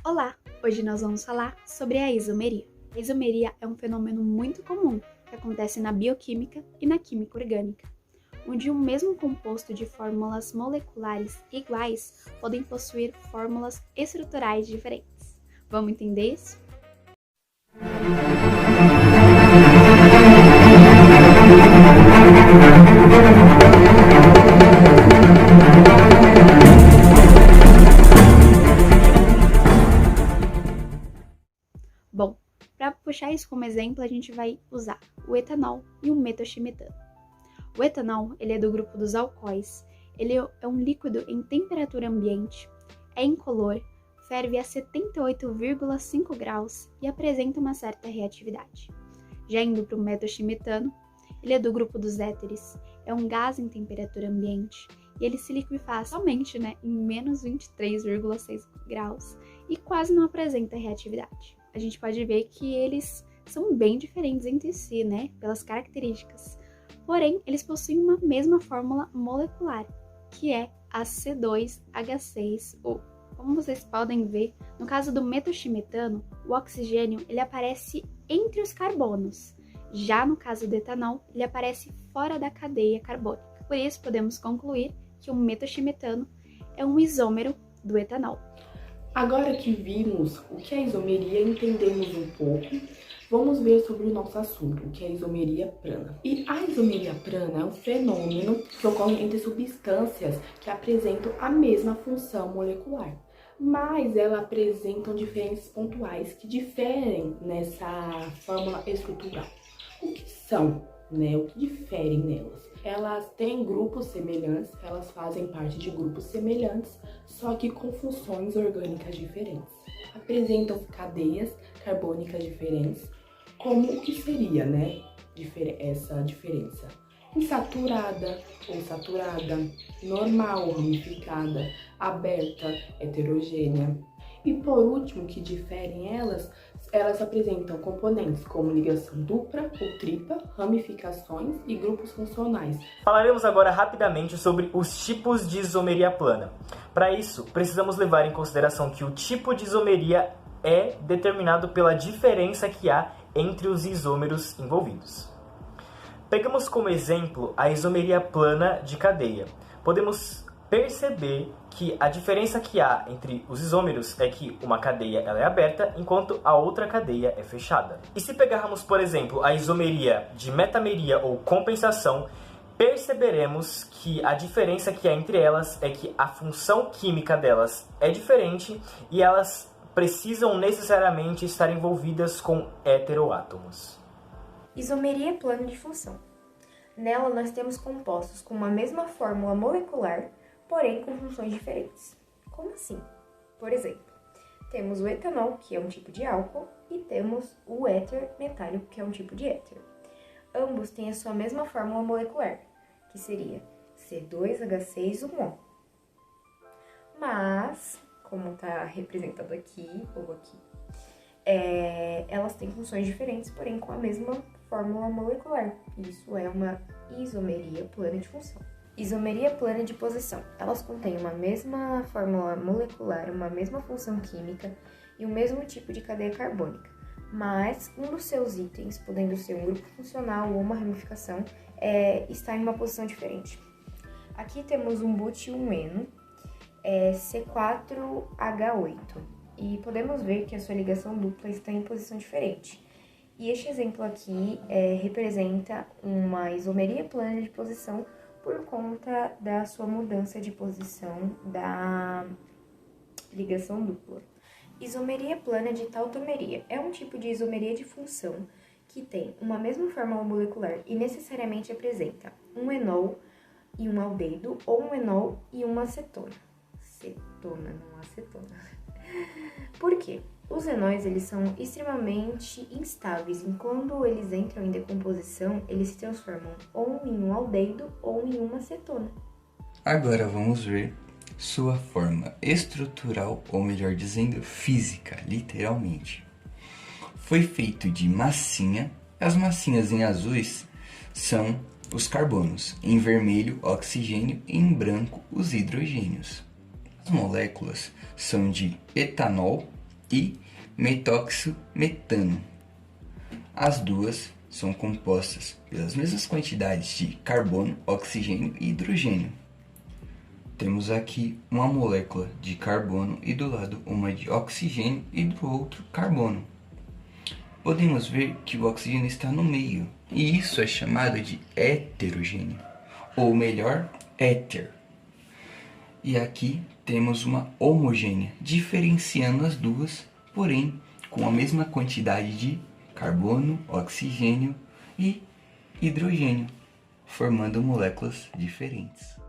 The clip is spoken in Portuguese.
Olá! Hoje nós vamos falar sobre a isomeria. A isomeria é um fenômeno muito comum que acontece na bioquímica e na química orgânica, onde o mesmo composto de fórmulas moleculares iguais podem possuir fórmulas estruturais diferentes. Vamos entender isso? Bom, para puxar isso como exemplo, a gente vai usar o etanol e o metoximetano. O etanol, ele é do grupo dos alcoóis. Ele é um líquido em temperatura ambiente, é incolor, ferve a 78,5 graus e apresenta uma certa reatividade. Já indo para o metoximetano, ele é do grupo dos éteres, é um gás em temperatura ambiente e ele se liquefaz somente em menos 23,6 graus e quase não apresenta reatividade. A gente pode ver que eles são bem diferentes entre si, pelas características. Porém, eles possuem uma mesma fórmula molecular, que é a C2H6O. Como vocês podem ver, no caso do metoximetano, o oxigênio ele aparece entre os carbonos. Já no caso do etanol, ele aparece fora da cadeia carbônica. Por isso, podemos concluir que o metoximetano é um isômero do etanol. Agora que vimos o que é isomeria e entendemos um pouco, vamos ver sobre o nosso assunto, o que é isomeria prana. E a isomeria prana é um fenômeno que ocorre entre substâncias que apresentam a mesma função molecular, mas elas apresentam diferenças pontuais que diferem nessa fórmula estrutural. O que são, O que diferem nelas? Elas têm grupos semelhantes, elas fazem parte de grupos semelhantes, só que com funções orgânicas diferentes. Apresentam cadeias carbônicas diferentes. Como o que seria, essa diferença? Insaturada ou saturada, normal ou ramificada, aberta, heterogênea. E por último, que diferem elas apresentam componentes como ligação dupla ou tripla, ramificações e grupos funcionais. Falaremos agora rapidamente sobre os tipos de isomeria plana. Para isso, precisamos levar em consideração que o tipo de isomeria é determinado pela diferença que há entre os isômeros envolvidos. Pegamos como exemplo a isomeria plana de cadeia. Podemos perceber que a diferença que há entre os isômeros é que uma cadeia ela é aberta, enquanto a outra cadeia é fechada. E se pegarmos, por exemplo, a isomeria de metameria ou compensação, perceberemos que a diferença que há entre elas é que a função química delas é diferente e elas precisam necessariamente estar envolvidas com heteroátomos. Isomeria plana de função. Nela nós temos compostos com uma mesma fórmula molecular, porém com funções diferentes. Como assim? Por exemplo, temos o etanol, que é um tipo de álcool, e temos o éter metálico, que é um tipo de éter. Ambos têm a sua mesma fórmula molecular, que seria C2H6O. Mas, como está representado aqui ou aqui, elas têm funções diferentes, porém com a mesma fórmula molecular. Isso é uma isomeria plana de função. Isomeria plana de posição. Elas contêm uma mesma fórmula molecular, uma mesma função química e o mesmo tipo de cadeia carbônica, mas um dos seus itens, podendo ser um grupo funcional ou uma ramificação, está em uma posição diferente. Aqui temos um but e um eno, C4H8, e podemos ver que a sua ligação dupla está em posição diferente. E este exemplo aqui representa uma isomeria plana de posição por conta da sua mudança de posição da ligação dupla. Isomeria plana de tautomeria é um tipo de isomeria de função que tem uma mesma fórmula molecular e necessariamente apresenta um enol e um aldeído ou um enol e uma acetona. Cetona, não acetona. Por quê? Os enóis eles são extremamente instáveis e quando eles entram em decomposição, eles se transformam ou em um aldeído ou em uma acetona. Agora vamos ver sua forma estrutural, ou melhor dizendo, física, literalmente. Foi feito de massinha. As massinhas em azuis são os carbonos, em vermelho oxigênio e em branco os hidrogênios. As moléculas são de etanol, e metóximetano. As duas são compostas pelas mesmas quantidades de carbono, oxigênio e hidrogênio. Temos aqui uma molécula de carbono e do lado uma de oxigênio e do outro carbono. Podemos ver que o oxigênio está no meio, e isso é chamado de heterogêneo, ou melhor, éter. E aqui temos uma homogênea, diferenciando as duas, porém com a mesma quantidade de carbono, oxigênio e hidrogênio, formando moléculas diferentes.